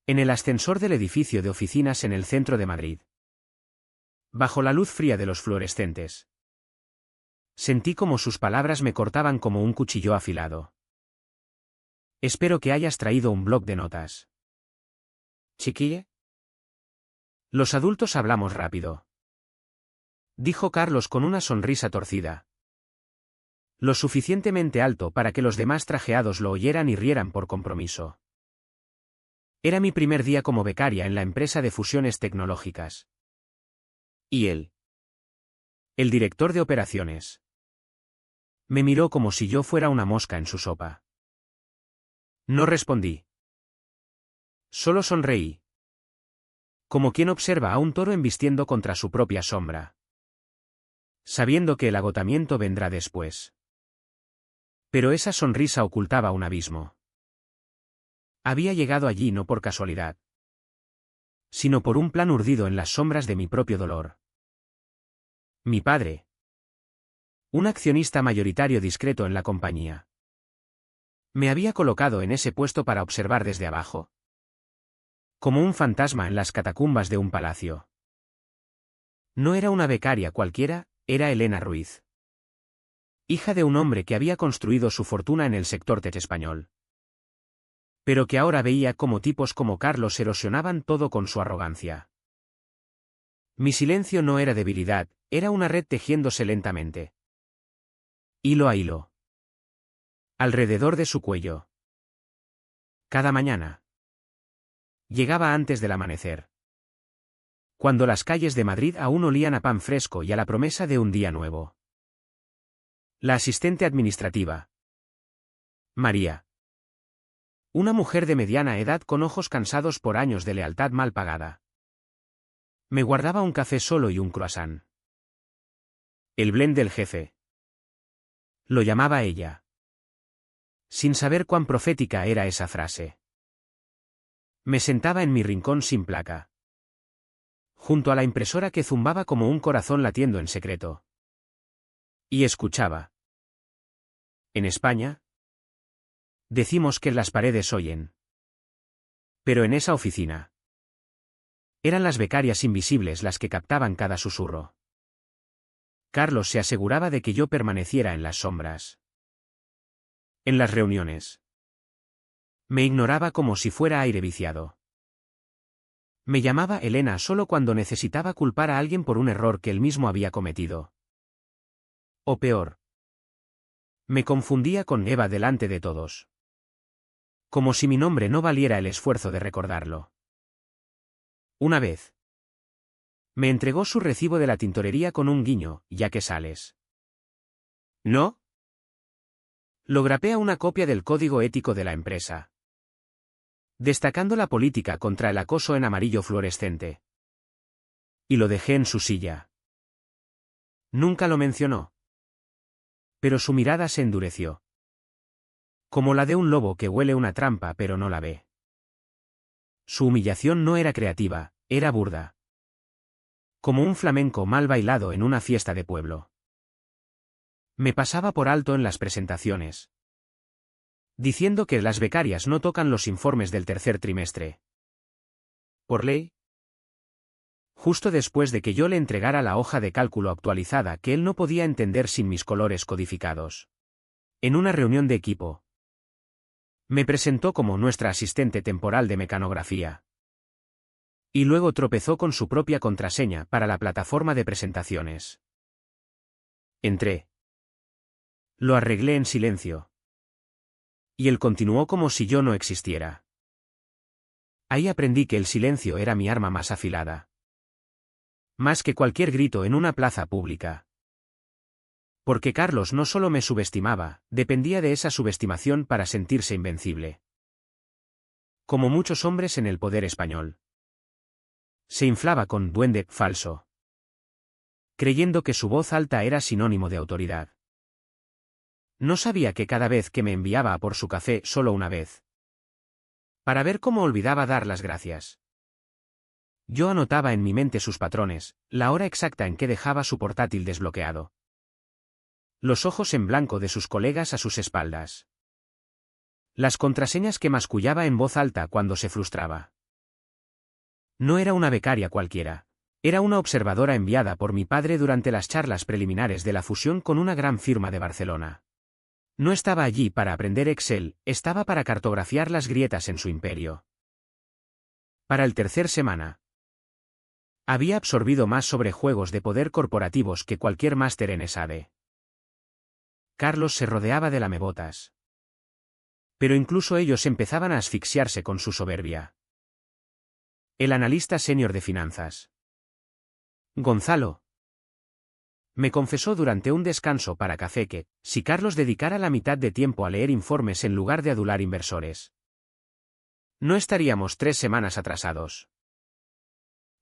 En el ascensor del edificio de oficinas en el centro de Madrid. Bajo la luz fría de los fluorescentes. Sentí como sus palabras me cortaban como un cuchillo afilado. Espero que hayas traído un bloc de notas. ¿Chiquille? Los adultos hablamos rápido. Dijo Carlos con una sonrisa torcida. Lo suficientemente alto para que los demás trajeados lo oyeran y rieran por compromiso. Era mi primer día como becaria en la empresa de fusiones tecnológicas. ¿Y él? El director de operaciones. Me miró como si yo fuera una mosca en su sopa. No respondí. Solo sonreí. Como quien observa a un toro embistiendo contra su propia sombra. Sabiendo que el agotamiento vendrá después. Pero esa sonrisa ocultaba un abismo. Había llegado allí no por casualidad, sino por un plan urdido en las sombras de mi propio dolor. Mi padre. Un accionista mayoritario discreto en la compañía. Me había colocado en ese puesto para observar desde abajo. Como un fantasma en las catacumbas de un palacio. No era una becaria cualquiera, era Elena Ruiz. Hija de un hombre que había construido su fortuna en el sector tech español. Pero que ahora veía cómo tipos como Carlos erosionaban todo con su arrogancia. Mi silencio no era debilidad, era una red tejiéndose lentamente. Hilo a hilo. Alrededor de su cuello. Cada mañana. Llegaba antes del amanecer. Cuando las calles de Madrid aún olían a pan fresco y a la promesa de un día nuevo. La asistente administrativa. María. Una mujer de mediana edad con ojos cansados por años de lealtad mal pagada. Me guardaba un café solo y un croissant. El blend del jefe. Lo llamaba ella. Sin saber cuán profética era esa frase. Me sentaba en mi rincón sin placa. Junto a la impresora que zumbaba como un corazón latiendo en secreto. Y escuchaba. En España, decimos que las paredes oyen. Pero en esa oficina. Eran las becarias invisibles las que captaban cada susurro. Carlos se aseguraba de que yo permaneciera en las sombras. En las reuniones. Me ignoraba como si fuera aire viciado. Me llamaba Elena solo cuando necesitaba culpar a alguien por un error que él mismo había cometido. O peor. Me confundía con Eva delante de todos. Como si mi nombre no valiera el esfuerzo de recordarlo. Una vez. Me entregó su recibo de la tintorería con un guiño, ya que sales. ¿No? Lo grapé a una copia del código ético de la empresa. Destacando la política contra el acoso en amarillo fluorescente. Y lo dejé en su silla. Nunca lo mencionó. Pero su mirada se endureció. Como la de un lobo que huele una trampa pero no la ve. Su humillación no era creativa, era burda. Como un flamenco mal bailado en una fiesta de pueblo. Me pasaba por alto en las presentaciones. Diciendo que las becarias no tocan los informes del tercer trimestre. ¿Por ley? Justo después de que yo le entregara la hoja de cálculo actualizada que él no podía entender sin mis colores codificados. En una reunión de equipo. Me presentó como nuestra asistente temporal de mecanografía. Y luego tropezó con su propia contraseña para la plataforma de presentaciones. Entré. Lo arreglé en silencio. Y él continuó como si yo no existiera. Ahí aprendí que el silencio era mi arma más afilada. Más que cualquier grito en una plaza pública. Porque Carlos no solo me subestimaba, dependía de esa subestimación para sentirse invencible. Como muchos hombres en el poder español. Se inflaba con duende falso. Creyendo que su voz alta era sinónimo de autoridad. No sabía que cada vez que me enviaba a por su café solo una vez. Para ver cómo olvidaba dar las gracias. Yo anotaba en mi mente sus patrones, la hora exacta en que dejaba su portátil desbloqueado. Los ojos en blanco de sus colegas a sus espaldas. Las contraseñas que mascullaba en voz alta cuando se frustraba. No era una becaria cualquiera. Era una observadora enviada por mi padre durante las charlas preliminares de la fusión con una gran firma de Barcelona. No estaba allí para aprender Excel, estaba para cartografiar las grietas en su imperio. Para el tercer semana. Había absorbido más sobre juegos de poder corporativos que cualquier máster en ESADE. Carlos se rodeaba de lamebotas. Pero incluso ellos empezaban a asfixiarse con su soberbia. El analista senior de finanzas. Gonzalo. Me confesó durante un descanso para café que, si Carlos dedicara la mitad de tiempo a leer informes en lugar de adular inversores, no estaríamos 3 semanas atrasados.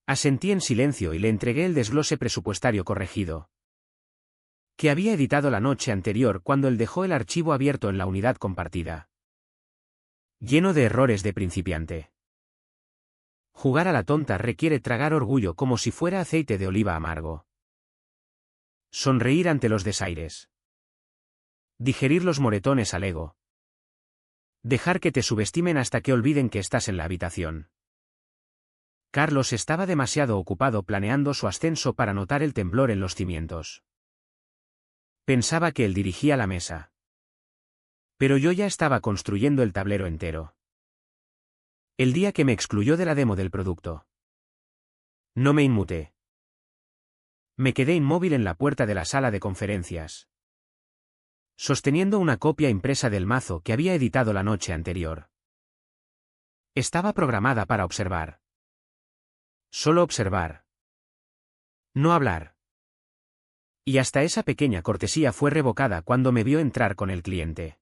Asentí en silencio y le entregué el desglose presupuestario corregido, que había editado la noche anterior cuando él dejó el archivo abierto en la unidad compartida. Lleno de errores de principiante. Jugar a la tonta requiere tragar orgullo como si fuera aceite de oliva amargo. Sonreír ante los desaires. Digerir los moretones al ego. Dejar que te subestimen hasta que olviden que estás en la habitación. Carlos estaba demasiado ocupado planeando su ascenso para notar el temblor en los cimientos. Pensaba que él dirigía la mesa. Pero yo ya estaba construyendo el tablero entero. El día que me excluyó de la demo del producto. No me inmuté. Me quedé inmóvil en la puerta de la sala de conferencias, sosteniendo una copia impresa del mazo que había editado la noche anterior. Estaba programada para observar. Solo observar. No hablar. Y hasta esa pequeña cortesía fue revocada cuando me vio entrar con el cliente.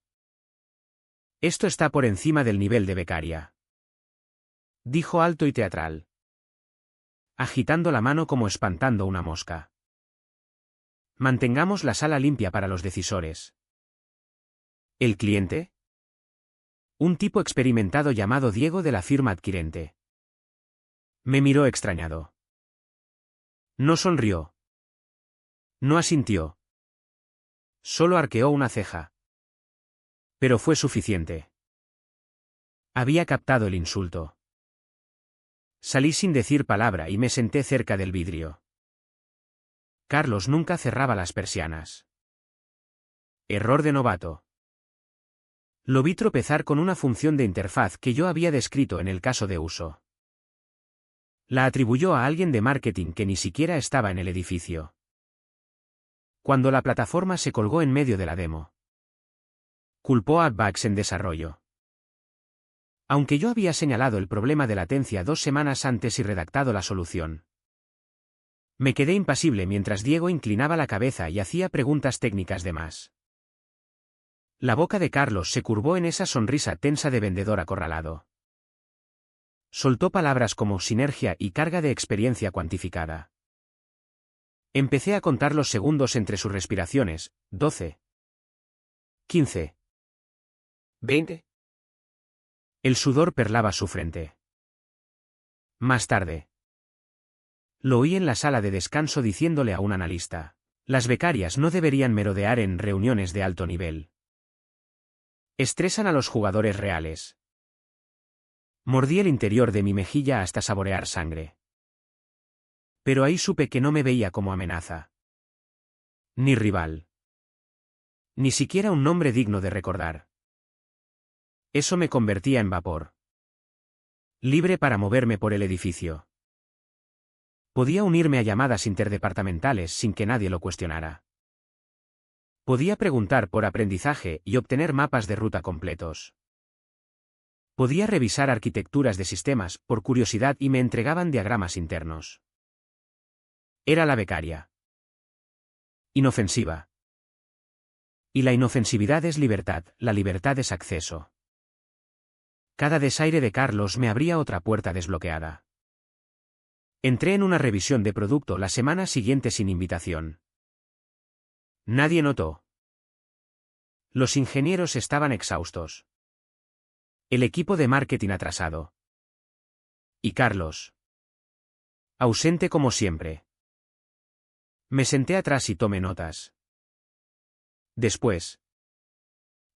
Esto está por encima del nivel de becaria, dijo alto y teatral, agitando la mano como espantando una mosca. Mantengamos la sala limpia para los decisores. ¿El cliente? Un tipo experimentado llamado Diego de la firma adquirente. Me miró extrañado. No sonrió. No asintió. Solo arqueó una ceja. Pero fue suficiente. Había captado el insulto. Salí sin decir palabra y me senté cerca del vidrio. Carlos nunca cerraba las persianas. Error de novato. Lo vi tropezar con una función de interfaz que yo había descrito en el caso de uso. La atribuyó a alguien de marketing que ni siquiera estaba en el edificio. Cuando la plataforma se colgó en medio de la demo, culpó a Adbacks en desarrollo. Aunque yo había señalado el problema de latencia 2 semanas antes y redactado la solución. Me quedé impasible mientras Diego inclinaba la cabeza y hacía preguntas técnicas de más. La boca de Carlos se curvó en esa sonrisa tensa de vendedor acorralado. Soltó palabras como sinergia y carga de experiencia cuantificada. Empecé a contar los segundos entre sus respiraciones, 12. 15. 20. El sudor perlaba su frente. Más tarde. Lo oí en la sala de descanso diciéndole a un analista: las becarias no deberían merodear en reuniones de alto nivel. Estresan a los jugadores reales. Mordí el interior de mi mejilla hasta saborear sangre. Pero ahí supe que no me veía como amenaza. Ni rival. Ni siquiera un nombre digno de recordar. Eso me convertía en vapor. Libre para moverme por el edificio. Podía unirme a llamadas interdepartamentales sin que nadie lo cuestionara. Podía preguntar por aprendizaje y obtener mapas de ruta completos. Podía revisar arquitecturas de sistemas por curiosidad y me entregaban diagramas internos. Era la becaria. Inofensiva. Y la inofensividad es libertad, la libertad es acceso. Cada desaire de Carlos me abría otra puerta desbloqueada. Entré en una revisión de producto la semana siguiente sin invitación. Nadie notó. Los ingenieros estaban exhaustos. El equipo de marketing atrasado. Y Carlos. Ausente como siempre. Me senté atrás y tomé notas. Después.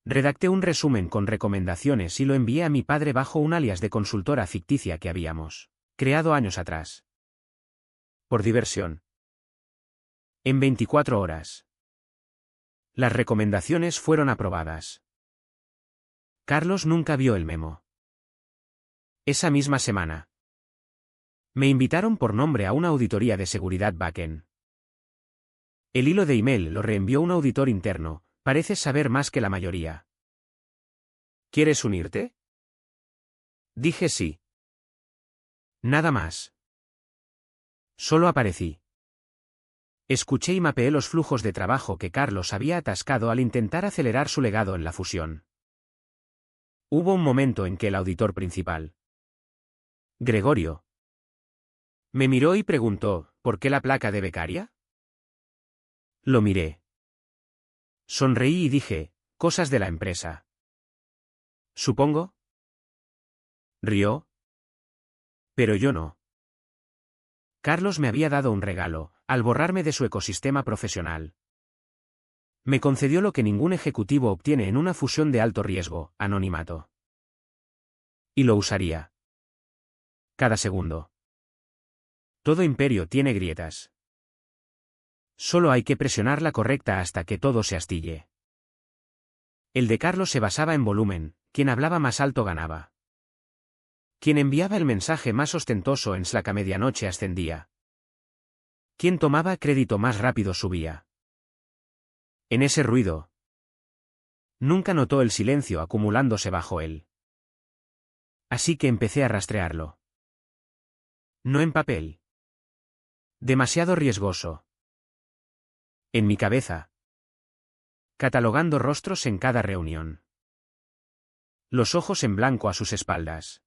Redacté un resumen con recomendaciones y lo envié a mi padre bajo un alias de consultora ficticia que habíamos creado años atrás. Por diversión. En 24 horas. Las recomendaciones fueron aprobadas. Carlos nunca vio el memo. Esa misma semana. Me invitaron por nombre a una auditoría de seguridad backend. El hilo de email lo reenvió un auditor interno, pareces saber más que la mayoría. ¿Quieres unirte? Dije sí. Nada más. Solo aparecí. Escuché y mapeé los flujos de trabajo que Carlos había atascado al intentar acelerar su legado en la fusión. Hubo un momento en que el auditor principal, Gregorio, me miró y preguntó, ¿por qué la placa de becaria? Lo miré. Sonreí y dije, cosas de la empresa. ¿Supongo? Rió. Pero yo no. Carlos me había dado un regalo, al borrarme de su ecosistema profesional. Me concedió lo que ningún ejecutivo obtiene en una fusión de alto riesgo, anonimato. Y lo usaría. Cada segundo. Todo imperio tiene grietas. Solo hay que presionar la correcta hasta que todo se astille. El de Carlos se basaba en volumen, quien hablaba más alto ganaba. Quien enviaba el mensaje más ostentoso en Slack a medianoche ascendía. Quien tomaba crédito más rápido subía. En ese ruido. Nunca notó el silencio acumulándose bajo él. Así que empecé a rastrearlo. No en papel. Demasiado riesgoso. En mi cabeza. Catalogando rostros en cada reunión. Los ojos en blanco a sus espaldas.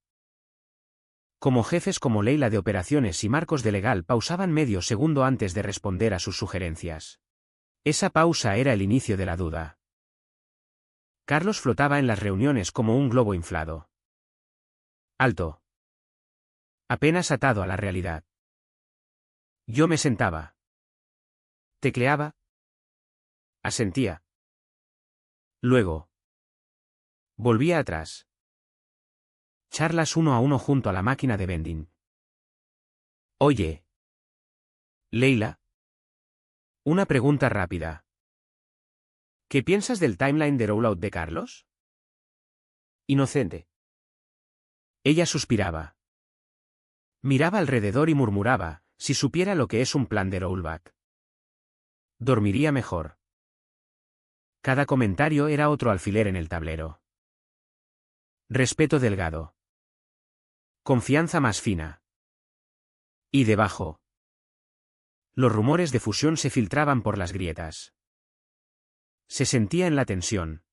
Como jefes como Leila de operaciones y Marcos de legal pausaban medio segundo antes de responder a sus sugerencias. Esa pausa era el inicio de la duda. Carlos flotaba en las reuniones como un globo inflado. Alto. Apenas atado a la realidad. Yo me sentaba. Tecleaba. Asentía. Luego. Volvía atrás. Charlas uno a uno junto a la máquina de vending. Oye. Leila. Una pregunta rápida. ¿Qué piensas del timeline de rollout de Carlos? Inocente. Ella suspiraba. Miraba alrededor y murmuraba, si supiera lo que es un plan de rollback. Dormiría mejor. Cada comentario era otro alfiler en el tablero. Respeto delgado. Confianza más fina. Y debajo. Los rumores de fusión se filtraban por las grietas. Se sentía en la tensión.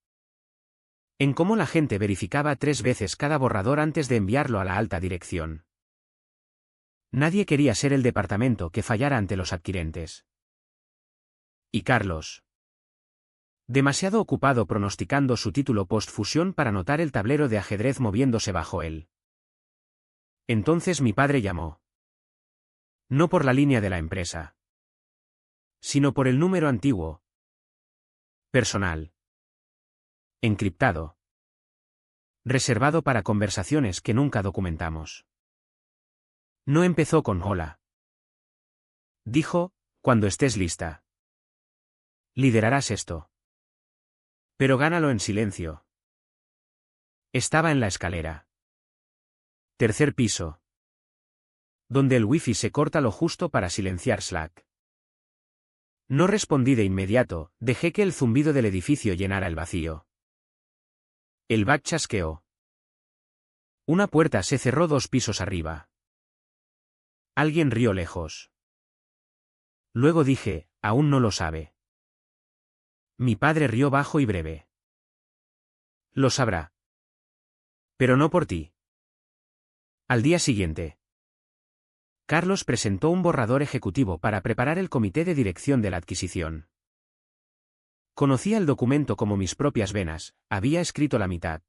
En cómo la gente verificaba 3 veces cada borrador antes de enviarlo a la alta dirección. Nadie quería ser el departamento que fallara ante los adquirentes. Y Carlos. Demasiado ocupado pronosticando su título post-fusión para notar el tablero de ajedrez moviéndose bajo él. Entonces mi padre llamó. No por la línea de la empresa. Sino por el número antiguo. Personal. Encriptado. Reservado para conversaciones que nunca documentamos. No empezó con hola. Dijo, cuando estés lista. Liderarás esto. Pero gánalo en silencio. Estaba en la escalera. Tercer piso. Donde el wifi se corta lo justo para silenciar Slack. No respondí de inmediato, dejé que el zumbido del edificio llenara el vacío. El back chasqueó. Una puerta se cerró 2 pisos arriba. Alguien rió lejos. Luego dije, aún no lo sabe. Mi padre rió bajo y breve. Lo sabrá. Pero no por ti. Al día siguiente. Carlos presentó un borrador ejecutivo para preparar el comité de dirección de la adquisición. Conocía el documento como mis propias venas, había escrito la mitad.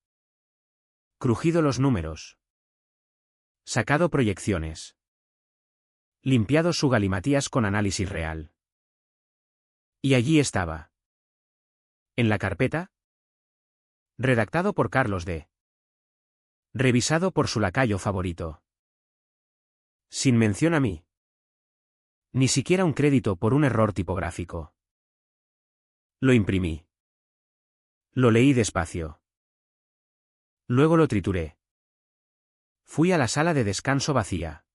Crujido los números. Sacado proyecciones. Limpiado su galimatías con análisis real. Y allí estaba. En la carpeta. Redactado por Carlos D. Revisado por su lacayo favorito. Sin mención a mí. Ni siquiera un crédito por un error tipográfico. Lo imprimí. Lo leí despacio. Luego lo trituré. Fui a la sala de descanso vacía.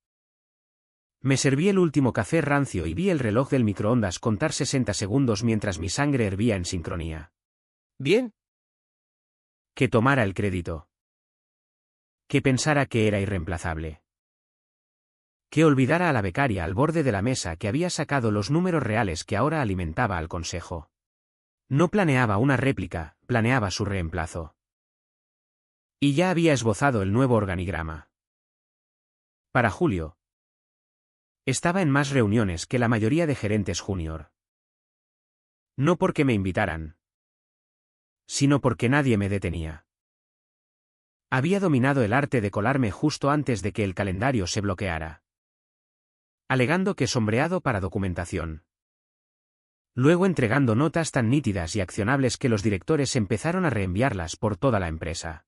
Me serví el último café rancio y vi el reloj del microondas contar 60 segundos mientras mi sangre hervía en sincronía. Bien. Que tomara el crédito. Que pensara que era irreemplazable. Que olvidara a la becaria al borde de la mesa que había sacado los números reales que ahora alimentaba al consejo. No planeaba una réplica, planeaba su reemplazo. Y ya había esbozado el nuevo organigrama. Para julio. Estaba en más reuniones que la mayoría de gerentes junior. No porque me invitaran, sino porque nadie me detenía. Había dominado el arte de colarme justo antes de que el calendario se bloqueara, alegando que sombreado para documentación. Luego entregando notas tan nítidas y accionables que los directores empezaron a reenviarlas por toda la empresa.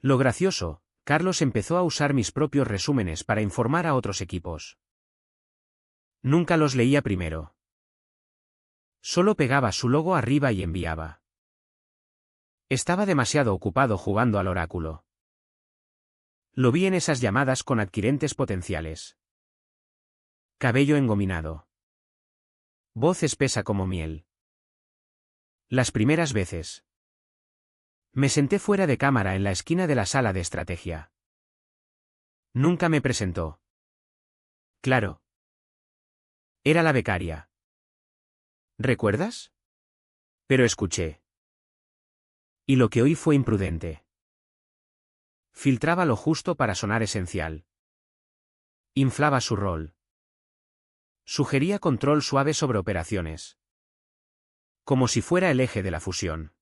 Lo gracioso, Carlos empezó a usar mis propios resúmenes para informar a otros equipos. Nunca los leía primero. Solo pegaba su logo arriba y enviaba. Estaba demasiado ocupado jugando al oráculo. Lo vi en esas llamadas con adquirentes potenciales. Cabello engominado. Voz espesa como miel. Las primeras veces. Me senté fuera de cámara en la esquina de la sala de estrategia. Nunca me presentó. Claro. Era la becaria. ¿Recuerdas? Pero escuché. Y lo que oí fue imprudente. Filtraba lo justo para sonar esencial. Inflaba su rol. Sugería control suave sobre operaciones. Como si fuera el eje de la fusión.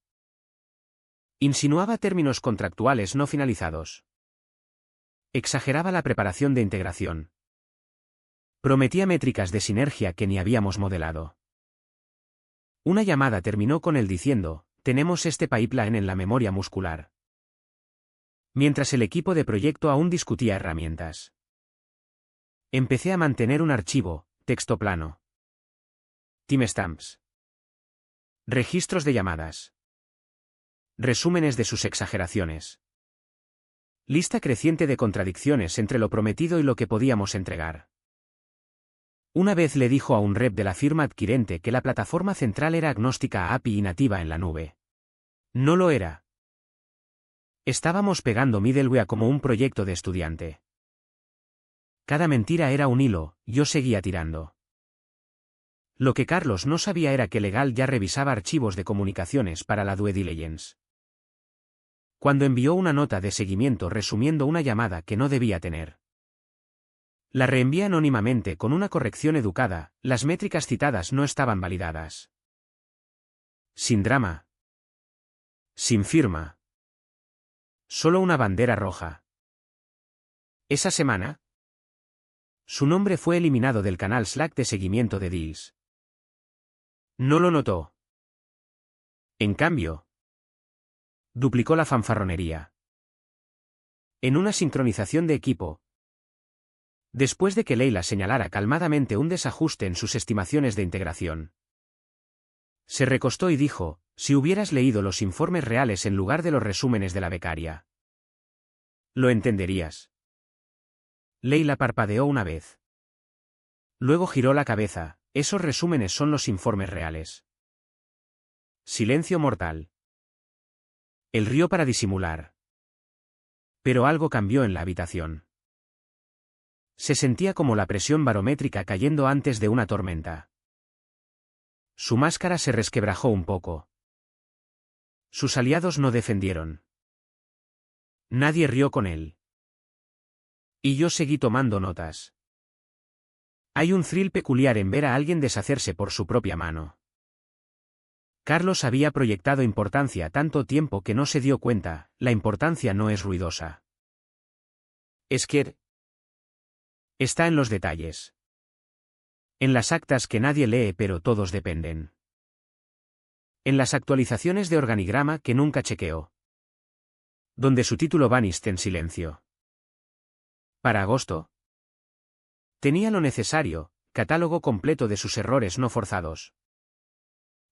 Insinuaba términos contractuales no finalizados. Exageraba la preparación de integración. Prometía métricas de sinergia que ni habíamos modelado. Una llamada terminó con él diciendo: tenemos este pipeline en la memoria muscular. Mientras el equipo de proyecto aún discutía herramientas. Empecé a mantener un archivo, texto plano. Timestamps. Registros de llamadas. Resúmenes de sus exageraciones. Lista creciente de contradicciones entre lo prometido y lo que podíamos entregar. Una vez le dijo a un rep de la firma adquirente que la plataforma central era agnóstica a API y nativa en la nube. No lo era. Estábamos pegando middleware como un proyecto de estudiante. Cada mentira era un hilo, yo seguía tirando. Lo que Carlos no sabía era que Legal ya revisaba archivos de comunicaciones para la due diligence. Cuando envió una nota de seguimiento resumiendo una llamada que no debía tener. La reenvié anónimamente con una corrección educada, las métricas citadas no estaban validadas. Sin drama. Sin firma. Solo una bandera roja. Esa semana, su nombre fue eliminado del canal Slack de seguimiento de deals. No lo notó. En cambio, duplicó la fanfarronería. En una sincronización de equipo, después de que Leila señalara calmadamente un desajuste en sus estimaciones de integración, se recostó y dijo: si hubieras leído los informes reales en lugar de los resúmenes de la becaria, lo entenderías. Leila parpadeó una vez. Luego giró la cabeza: esos resúmenes son los informes reales. Silencio mortal. Él rió para disimular. Pero algo cambió en la habitación. Se sentía como la presión barométrica cayendo antes de una tormenta. Su máscara se resquebrajó un poco. Sus aliados no defendieron. Nadie rió con él. Y yo seguí tomando notas. Hay un thrill peculiar en ver a alguien deshacerse por su propia mano. Carlos había proyectado importancia tanto tiempo que no se dio cuenta, la importancia no es ruidosa. Es que está en los detalles. En las actas que nadie lee pero todos dependen. En las actualizaciones de organigrama que nunca chequeó. Donde su título Banist en silencio. Para agosto, Tenía lo necesario, catálogo completo de sus errores no forzados.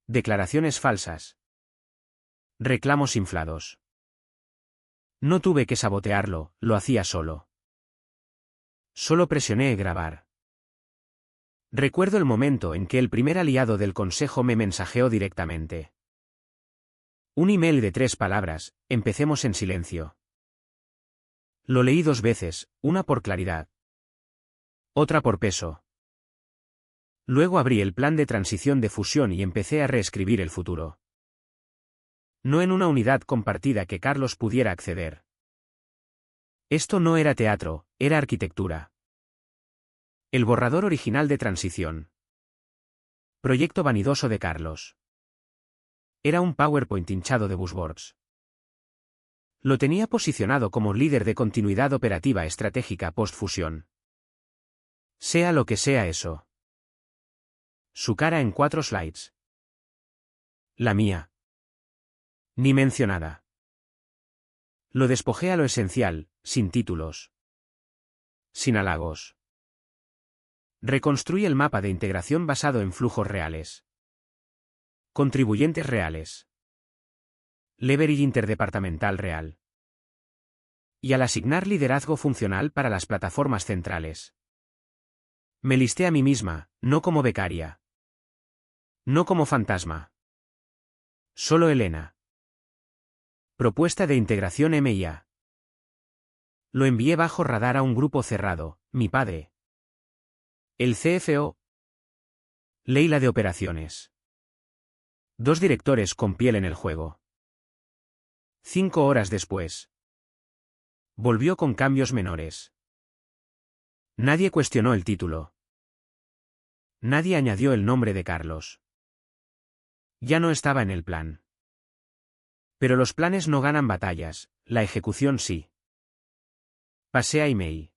Declaraciones falsas. Reclamos inflados. No tuve que sabotearlo, lo hacía solo. Solo presioné grabar. Recuerdo el momento en que el primer aliado del consejo me mensajeó directamente. Un email de 3 palabras, empecemos en silencio. Lo leí 2 veces, una por claridad. Otra por peso. Luego abrí el plan de transición de fusión y empecé a reescribir el futuro. No en una unidad compartida que Carlos pudiera acceder. Esto no era teatro, era arquitectura. El borrador original de transición. Proyecto vanidoso de Carlos. Era un PowerPoint hinchado de buzzwords. Lo tenía posicionado como líder de continuidad operativa estratégica post-fusión. Sea lo que sea eso. Su cara en 4 slides. La mía. Ni mencionada. Lo despojé a lo esencial, sin títulos. Sin halagos. Reconstruí el mapa de integración basado en flujos reales. Contribuyentes reales. Leverage interdepartamental real. Y al asignar liderazgo funcional para las plataformas centrales. Me listé a mí misma, no como becaria. No como fantasma. Solo Elena. Propuesta de integración MIA. Lo envié bajo radar a un grupo cerrado, mi padre. El CFO. Leila de operaciones. 2 directores con piel en el juego. 5 horas después. Volvió con cambios menores. Nadie cuestionó el título. Nadie añadió el nombre de Carlos. Ya no estaba en el plan. Pero los planes no ganan batallas, la ejecución sí. Pasé a email.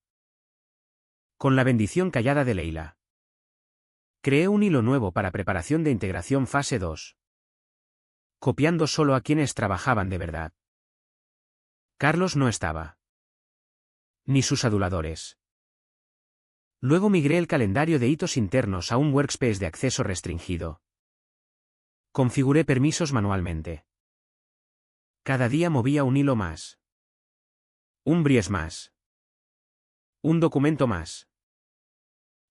Con la bendición callada de Leila. Creé un hilo nuevo para preparación de integración fase 2. Copiando solo a quienes trabajaban de verdad. Carlos no estaba. Ni sus aduladores. Luego migré el calendario de hitos internos a un workspace de acceso restringido. Configuré permisos manualmente. Cada día movía un hilo más. Un bries más. Un documento más.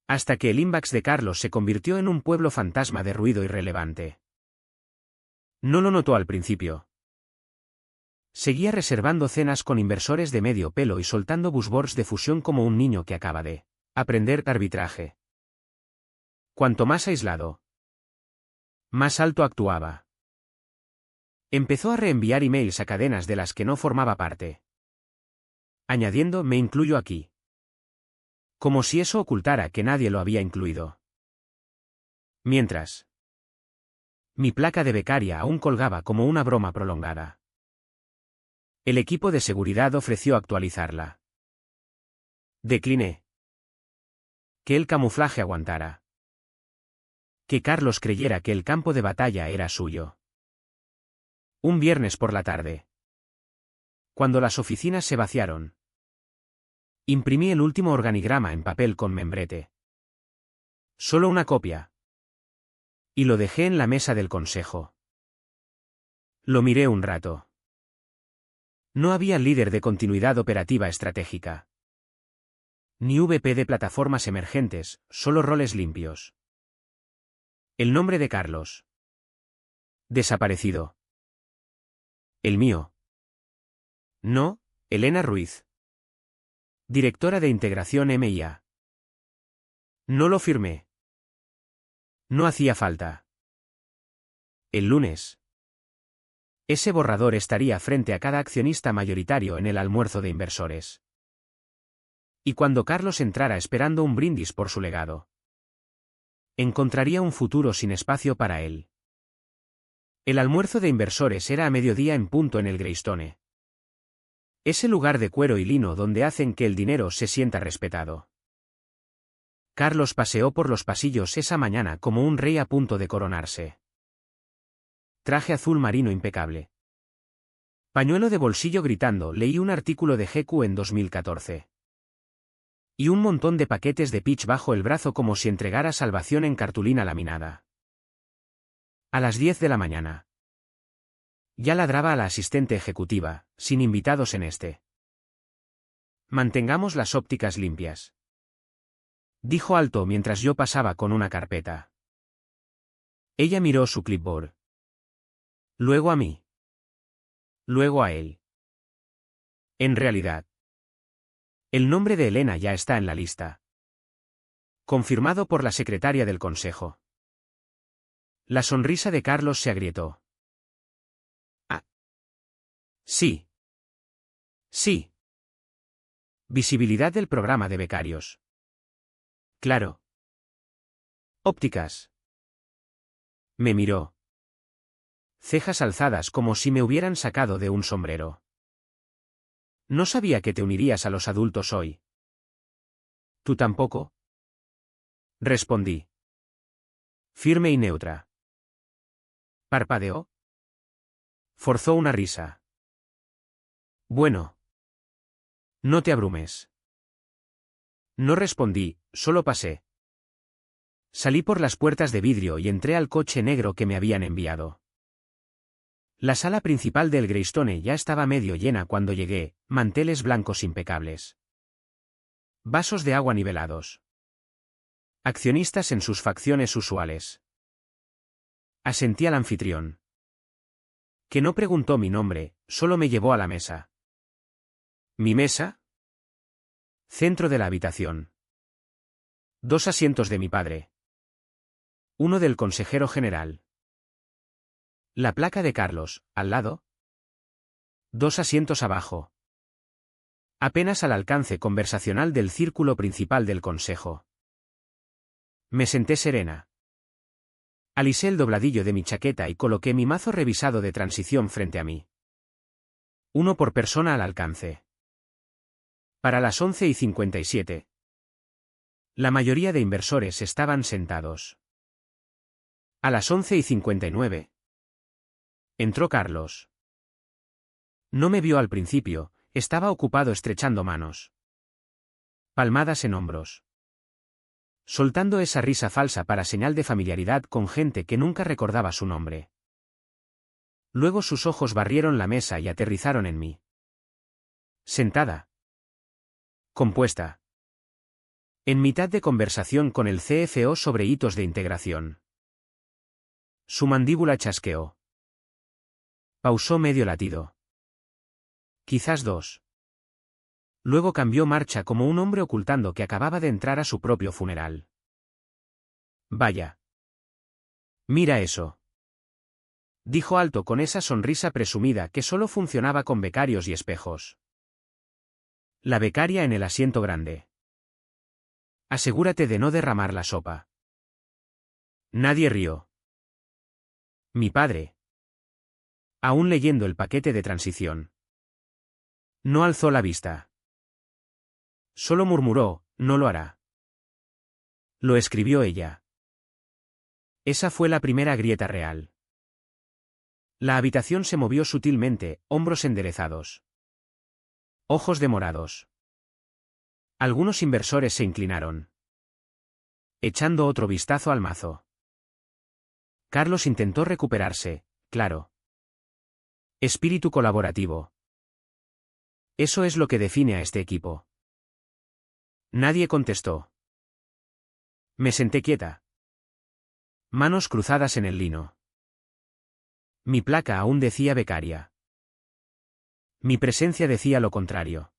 Hasta que el inbox de Carlos se convirtió en un pueblo fantasma de ruido irrelevante. No lo notó al principio. Seguía reservando cenas con inversores de medio pelo y soltando buzzwords de fusión como un niño que acaba de aprender arbitraje. Cuanto más aislado, más alto actuaba. Empezó a reenviar emails a cadenas de las que no formaba parte. Añadiendo "me incluyo aquí". Como si eso ocultara que nadie lo había incluido. Mientras, mi placa de becaria aún colgaba como una broma prolongada. El equipo de seguridad ofreció actualizarla. Decliné. Que el camuflaje aguantara. Que Carlos creyera que el campo de batalla era suyo. Un viernes por la tarde. Cuando las oficinas se vaciaron. Imprimí el último organigrama en papel con membrete. Solo una copia. Y lo dejé en la mesa del consejo. Lo miré un rato. No había líder de continuidad operativa estratégica. Ni VP de plataformas emergentes, solo roles limpios. El nombre de Carlos. Desaparecido. El mío. No, Elena Ruiz. Directora de Integración MIA. No lo firmé. No hacía falta. El lunes. Ese borrador estaría frente a cada accionista mayoritario en el almuerzo de inversores. Y cuando Carlos entrara esperando un brindis por su legado, encontraría un futuro sin espacio para él. El almuerzo de inversores era a mediodía en punto en el Greystone. Ese lugar de cuero y lino donde hacen que el dinero se sienta respetado. Carlos paseó por los pasillos esa mañana como un rey a punto de coronarse. Traje azul marino impecable. Pañuelo de bolsillo gritando, leí un artículo de GQ en 2014. Y un montón de paquetes de pitch bajo el brazo como si entregara salvación en cartulina laminada. A las 10 de la mañana. Ya ladraba a la asistente ejecutiva, sin invitados en este. Mantengamos las ópticas limpias. Dijo alto mientras yo pasaba con una carpeta. Ella miró su clipboard. Luego a mí. Luego a él. En realidad. El nombre de Elena ya está en la lista. Confirmado por la secretaria del consejo. La sonrisa de Carlos se agrietó. Ah. Sí. Sí. Visibilidad del programa de becarios. Claro. Ópticas. Me miró. Cejas alzadas como si me hubieran sacado de un sombrero. No sabía que te unirías a los adultos hoy. ¿Tú tampoco? Respondí. Firme y neutra. ¿Parpadeó? Forzó una risa. Bueno. No te abrumes. No respondí, solo pasé. Salí por las puertas de vidrio y entré al coche negro que me habían enviado. La sala principal del Greystone ya estaba medio llena cuando llegué, manteles blancos impecables. Vasos de agua nivelados. Accionistas en sus facciones usuales. Asentí al anfitrión. Que no preguntó mi nombre, solo me llevó a la mesa. ¿Mi mesa? Centro de la habitación. 2 asientos de mi padre. Uno del consejero general. La placa de Carlos, al lado. 2 asientos abajo. Apenas al alcance conversacional del círculo principal del consejo. Me senté serena. Alisé el dobladillo de mi chaqueta y coloqué mi mazo revisado de transición frente a mí. Uno por persona al alcance. Para las 11:57. La mayoría de inversores estaban sentados. A las 11:59. Entró Carlos. No me vio al principio, estaba ocupado estrechando manos. Palmadas en hombros. Soltando esa risa falsa para señal de familiaridad con gente que nunca recordaba su nombre. Luego sus ojos barrieron la mesa y aterrizaron en mí. Sentada. Compuesta. En mitad de conversación con el CFO sobre hitos de integración. Su mandíbula chasqueó. Pausó medio latido. Quizás 2. Luego cambió marcha como un hombre ocultando que acababa de entrar a su propio funeral. Vaya. Mira eso. Dijo alto con esa sonrisa presumida que solo funcionaba con becarios y espejos. La becaria en el asiento grande. Asegúrate de no derramar la sopa. Nadie rió. Mi padre. Aún leyendo el paquete de transición. No alzó la vista. Solo murmuró, no lo hará. Lo escribió ella. Esa fue la primera grieta real. La habitación se movió sutilmente, hombros enderezados. Ojos demorados. Algunos inversores se inclinaron. Echando otro vistazo al mazo. Carlos intentó recuperarse, claro. Espíritu colaborativo. Eso es lo que define a este equipo. Nadie contestó. Me senté quieta. Manos cruzadas en el lino. Mi placa aún decía becaria. Mi presencia decía lo contrario.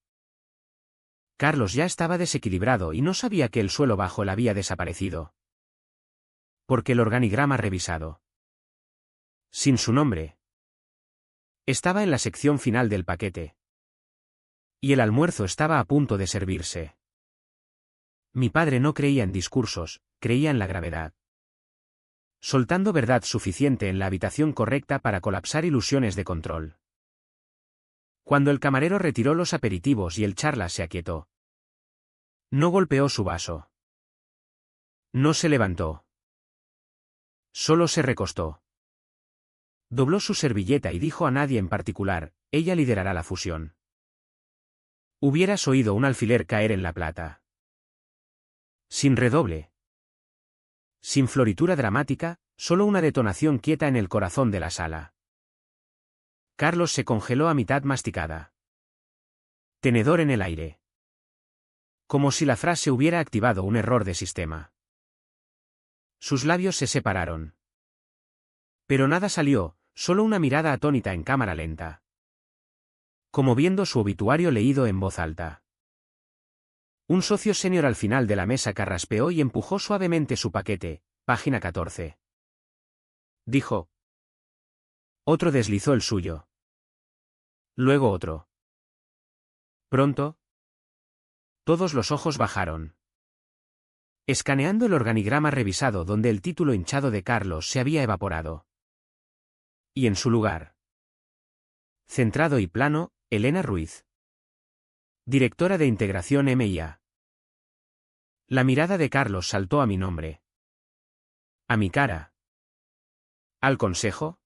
Carlos ya estaba desequilibrado y no sabía que el suelo bajo él había desaparecido. Porque el organigrama revisado. Sin su nombre. Estaba en la sección final del paquete. Y el almuerzo estaba a punto de servirse. Mi padre no creía en discursos, creía en la gravedad. Soltando verdad suficiente en la habitación correcta para colapsar ilusiones de control. Cuando el camarero retiró los aperitivos y el charla se aquietó. No golpeó su vaso. No se levantó. Solo se recostó. Dobló su servilleta y dijo a nadie en particular, ella liderará la fusión. Hubieras oído un alfiler caer en la plata. Sin redoble. Sin floritura dramática, solo una detonación quieta en el corazón de la sala. Carlos se congeló a mitad masticada. Tenedor en el aire. Como si la frase hubiera activado un error de sistema. Sus labios se separaron. Pero nada salió, solo una mirada atónita en cámara lenta. Como viendo su obituario leído en voz alta. Un socio senior al final de la mesa carraspeó y empujó suavemente su paquete, página 14. Dijo. Otro deslizó el suyo. Luego otro. Pronto. Todos los ojos bajaron. Escaneando el organigrama revisado donde el título hinchado de Carlos se había evaporado. Y en su lugar. Centrado y plano, Elena Ruiz. Directora de Integración MIA. La mirada de Carlos saltó a mi nombre. A mi cara. ¿Al consejo?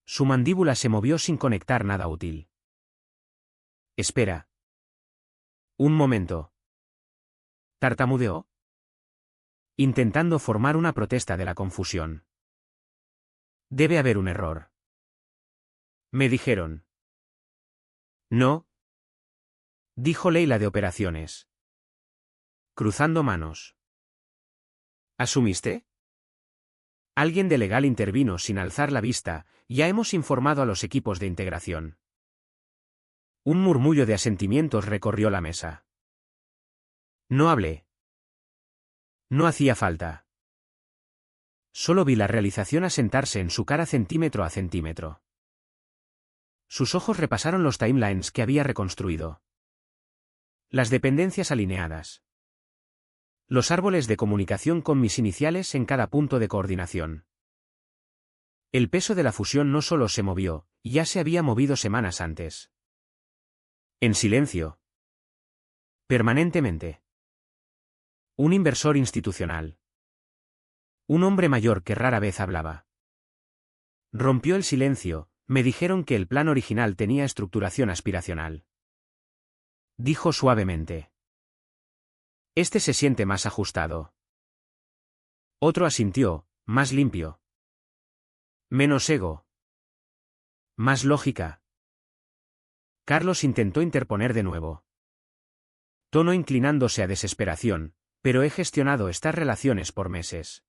Su mandíbula se movió sin conectar nada útil. Espera. Un momento. Tartamudeó. Intentando formar una protesta de la confusión. Debe haber un error. Me dijeron. No. Dijo Leila de operaciones. Cruzando manos. ¿Asumiste? Alguien de legal intervino sin alzar la vista, ya hemos informado a los equipos de integración. Un murmullo de asentimientos recorrió la mesa. No hablé. No hacía falta. Solo vi la realización asentarse en su cara centímetro a centímetro. Sus ojos repasaron los timelines que había reconstruido. Las dependencias alineadas. Los árboles de comunicación con mis iniciales en cada punto de coordinación. El peso de la fusión no solo se movió, ya se había movido semanas antes. En silencio. Permanentemente. Un inversor institucional. Un hombre mayor que rara vez hablaba. Rompió el silencio, me dijeron que el plan original tenía estructuración aspiracional. Dijo suavemente. Este se siente más ajustado. Otro asintió, más limpio. Menos ego. Más lógica. Carlos intentó interponer de nuevo. Tono inclinándose a desesperación, pero he gestionado estas relaciones por meses.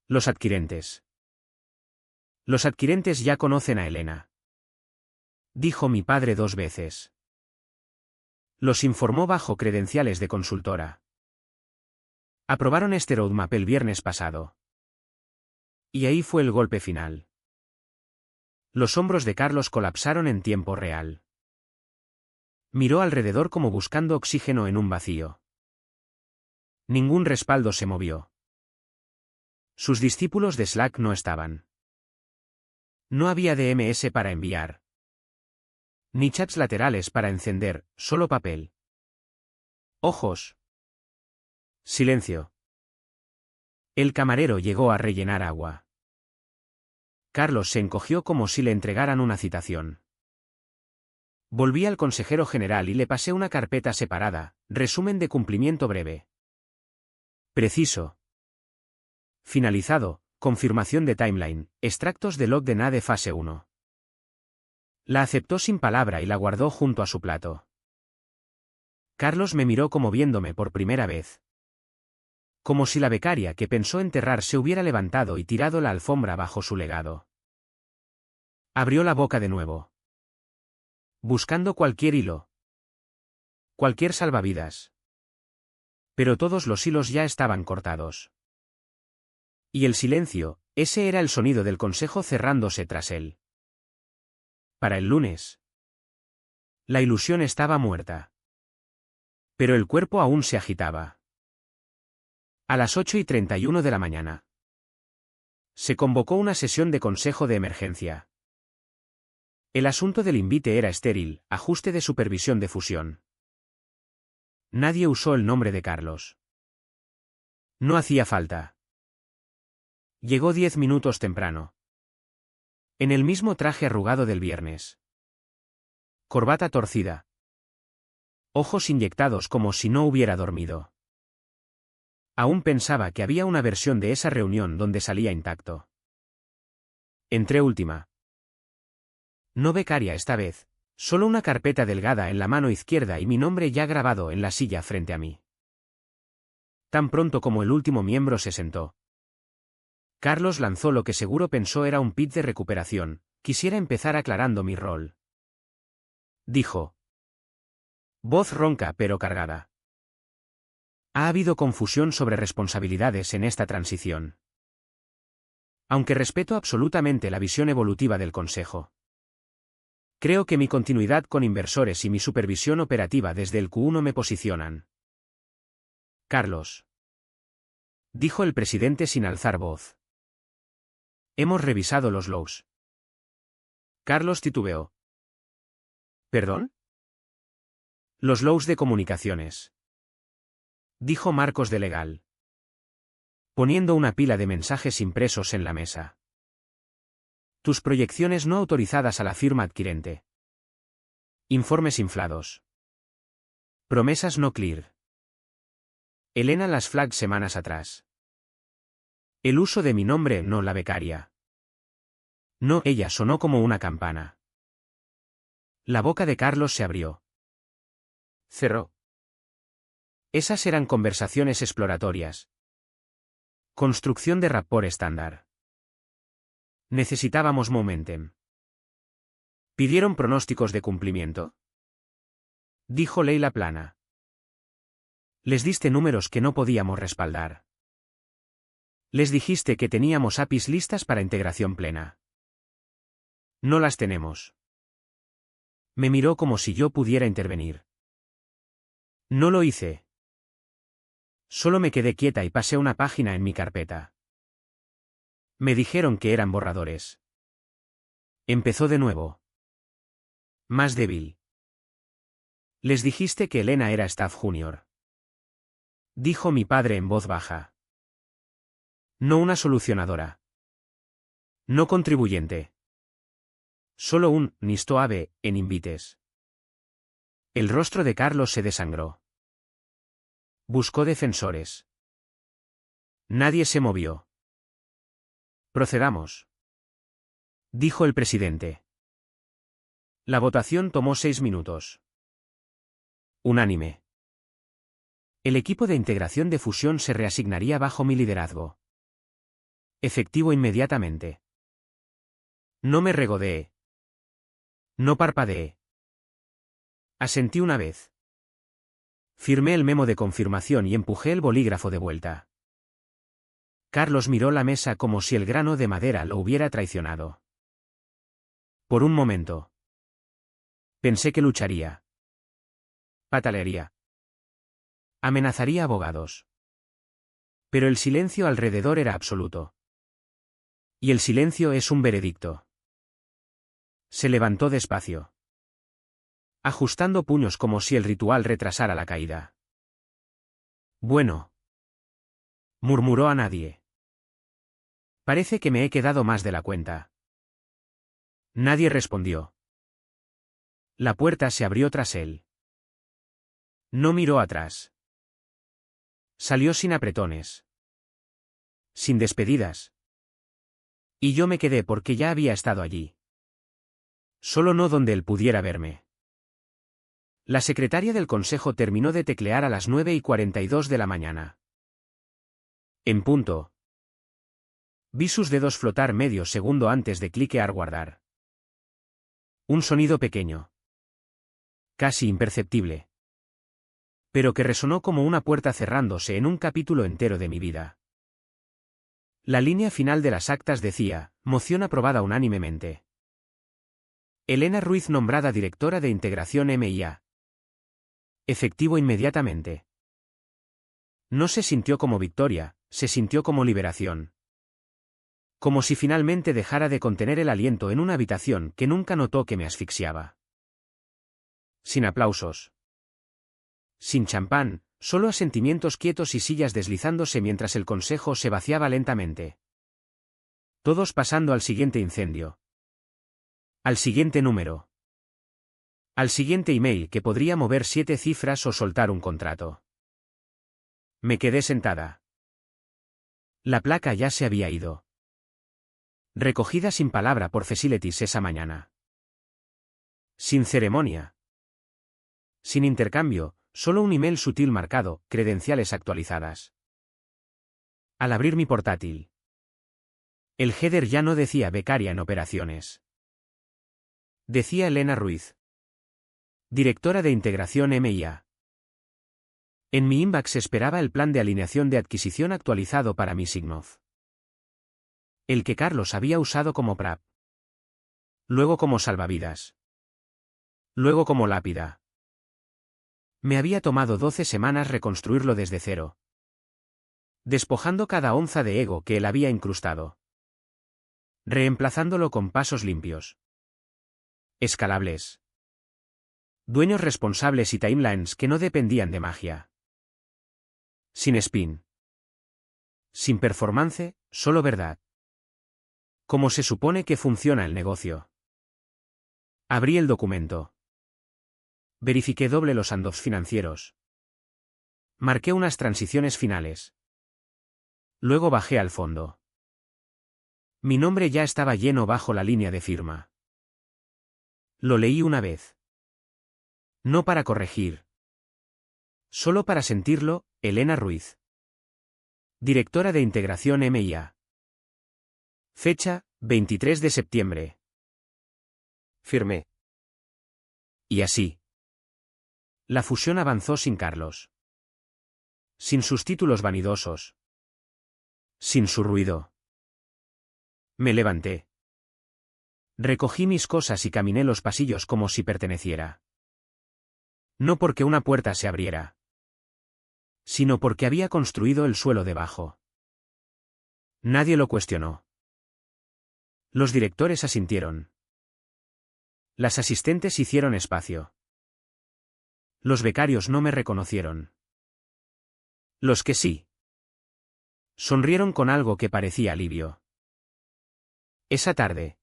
Los adquirentes. Los adquirentes ya conocen a Elena. Dijo mi padre 2 veces. Los informó bajo credenciales de consultora. Aprobaron este roadmap el viernes pasado. Y ahí fue el golpe final. Los hombros de Carlos colapsaron en tiempo real. Miró alrededor como buscando oxígeno en un vacío. Ningún respaldo se movió. Sus discípulos de Slack no estaban. No había DMS para enviar. Ni chats laterales para encender, solo papel. Ojos. Silencio. El camarero llegó a rellenar agua. Carlos se encogió como si le entregaran una citación. Volví al consejero general y le pasé una carpeta separada, resumen de cumplimiento breve. Preciso. Finalizado, confirmación de timeline, extractos de log de NADE fase 1. La aceptó sin palabra y la guardó junto a su plato. Carlos me miró como viéndome por primera vez. Como si la becaria que pensó enterrar se hubiera levantado y tirado la alfombra bajo su legado. Abrió la boca de nuevo. Buscando cualquier hilo. Cualquier salvavidas. Pero todos los hilos ya estaban cortados. Y el silencio, ese era el sonido del consejo cerrándose tras él. Para el lunes. La ilusión estaba muerta. Pero el cuerpo aún se agitaba. A las 8:31 de la mañana. Se convocó una sesión de consejo de emergencia. El asunto del invite era estéril, ajuste de supervisión de fusión. Nadie usó el nombre de Carlos. No hacía falta. Llegó 10 minutos temprano. En el mismo traje arrugado del viernes. Corbata torcida. Ojos inyectados como si no hubiera dormido. Aún pensaba que había una versión de esa reunión donde salía intacto. Entré última. No becaria esta vez, solo una carpeta delgada en la mano izquierda y mi nombre ya grabado en la silla frente a mí. Tan pronto como el último miembro se sentó, Carlos lanzó lo que seguro pensó era un pitch de recuperación. Quisiera empezar aclarando mi rol. Dijo. Voz ronca pero cargada. Ha habido confusión sobre responsabilidades en esta transición. Aunque respeto absolutamente la visión evolutiva del Consejo, creo que mi continuidad con inversores y mi supervisión operativa desde el Q1 me posicionan. Carlos. Dijo el presidente sin alzar voz. Hemos revisado los lows. Carlos titubeó. ¿Perdón? Los lows de comunicaciones. Dijo Marcos de Legal, poniendo una pila de mensajes impresos en la mesa. Tus proyecciones no autorizadas a la firma adquirente. Informes inflados. Promesas no clear. Elena las flags semanas atrás. El uso de mi nombre no la becaria. No, ella sonó como una campana. La boca de Carlos se abrió. Cerró. Esas eran conversaciones exploratorias. Construcción de rapport estándar. Necesitábamos momentum. ¿Pidieron pronósticos de cumplimiento? Dijo Leila plana. Les diste números que no podíamos respaldar. Les dijiste que teníamos APIs listas para integración plena. No las tenemos. Me miró como si yo pudiera intervenir. No lo hice. Solo me quedé quieta y pasé una página en mi carpeta. Me dijeron que eran borradores. Empezó de nuevo. Más débil. Les dijiste que Elena era staff junior. Dijo mi padre en voz baja. No una solucionadora. No contribuyente. Solo un nisto ave en invites. El rostro de Carlos se desangró. Buscó defensores. Nadie se movió. Procedamos. Dijo el presidente. La votación tomó 6 minutos. Unánime. El equipo de integración de fusión se reasignaría bajo mi liderazgo. Efectivo inmediatamente. No me regodeé. No parpadeé. Asentí una vez. Firmé el memo de confirmación y empujé el bolígrafo de vuelta. Carlos miró la mesa como si el grano de madera lo hubiera traicionado. Por un momento. Pensé que lucharía. Patalearía. Amenazaría a abogados. Pero el silencio alrededor era absoluto. Y el silencio es un veredicto. Se levantó despacio, ajustando puños como si el ritual retrasara la caída. Bueno. Murmuró a nadie. Parece que me he quedado más de la cuenta. Nadie respondió. La puerta se abrió tras él. No miró atrás. Salió sin apretones. Sin despedidas. Y yo me quedé porque ya había estado allí. Solo no donde él pudiera verme. La secretaria del consejo terminó de teclear a las 9:42 de la mañana. En punto. Vi sus dedos flotar medio segundo antes de cliquear guardar. Un sonido pequeño. Casi imperceptible. Pero que resonó como una puerta cerrándose en un capítulo entero de mi vida. La línea final de las actas decía, moción aprobada unánimemente. Elena Ruiz nombrada directora de integración MIA. Efectivo inmediatamente. No se sintió como victoria, se sintió como liberación. Como si finalmente dejara de contener el aliento en una habitación que nunca notó que me asfixiaba. Sin aplausos. Sin champán, solo asentimientos quietos y sillas deslizándose mientras el consejo se vaciaba lentamente. Todos pasando al siguiente incendio. Al siguiente número. Al siguiente email que podría mover 7 cifras o soltar un contrato. Me quedé sentada. La placa ya se había ido. Recogida sin palabra por Facilities esa mañana. Sin ceremonia. Sin intercambio, solo un email sutil marcado, credenciales actualizadas. Al abrir mi portátil. El header ya no decía becaria en operaciones. Decía Elena Ruiz. Directora de Integración MIA. En mi inbox esperaba el plan de alineación de adquisición actualizado para mi Signov. El que Carlos había usado como PRAP. Luego como salvavidas. Luego como lápida. Me había tomado 12 semanas reconstruirlo desde cero. Despojando cada onza de ego que él había incrustado. Reemplazándolo con pasos limpios. Escalables. Dueños responsables y timelines que no dependían de magia. Sin spin. Sin performance, solo verdad. ¿Cómo se supone que funciona el negocio? Abrí el documento. Verifiqué doble los handoffs financieros. Marqué unas transiciones finales. Luego bajé al fondo. Mi nombre ya estaba lleno bajo la línea de firma. Lo leí una vez. No para corregir. Solo para sentirlo, Elena Ruiz. Directora de Integración MIA. Fecha, 23 de septiembre. Firmé. Y así. La fusión avanzó sin Carlos. Sin sus títulos vanidosos. Sin su ruido. Me levanté. Recogí mis cosas y caminé los pasillos como si perteneciera. No porque una puerta se abriera. Sino porque había construido el suelo debajo. Nadie lo cuestionó. Los directores asintieron. Las asistentes hicieron espacio. Los becarios no me reconocieron. Los que sí. Sonrieron con algo que parecía alivio. Esa tarde.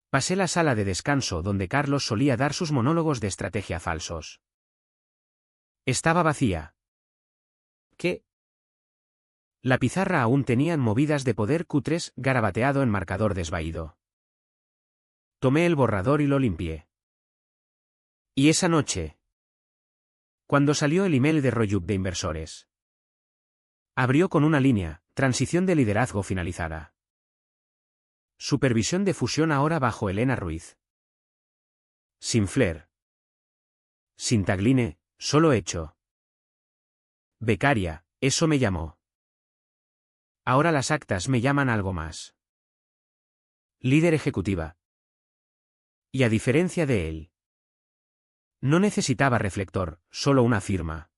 Pasé la sala de descanso donde Carlos solía dar sus monólogos de estrategia falsos. Estaba vacía. ¿Qué? La pizarra aún tenían movidas de poder cutres garabateado en marcador desvaído. Tomé el borrador y lo limpié. Y esa noche. Cuando salió el email de Royup de inversores. Abrió con una línea, transición de liderazgo finalizada. Supervisión de fusión ahora bajo Elena Ruiz. Sin flair. Sin tagline, solo hecho. Becaria, eso me llamó. Ahora las actas me llaman algo más. Líder ejecutiva. Y a diferencia de él. No necesitaba reflector, solo una firma.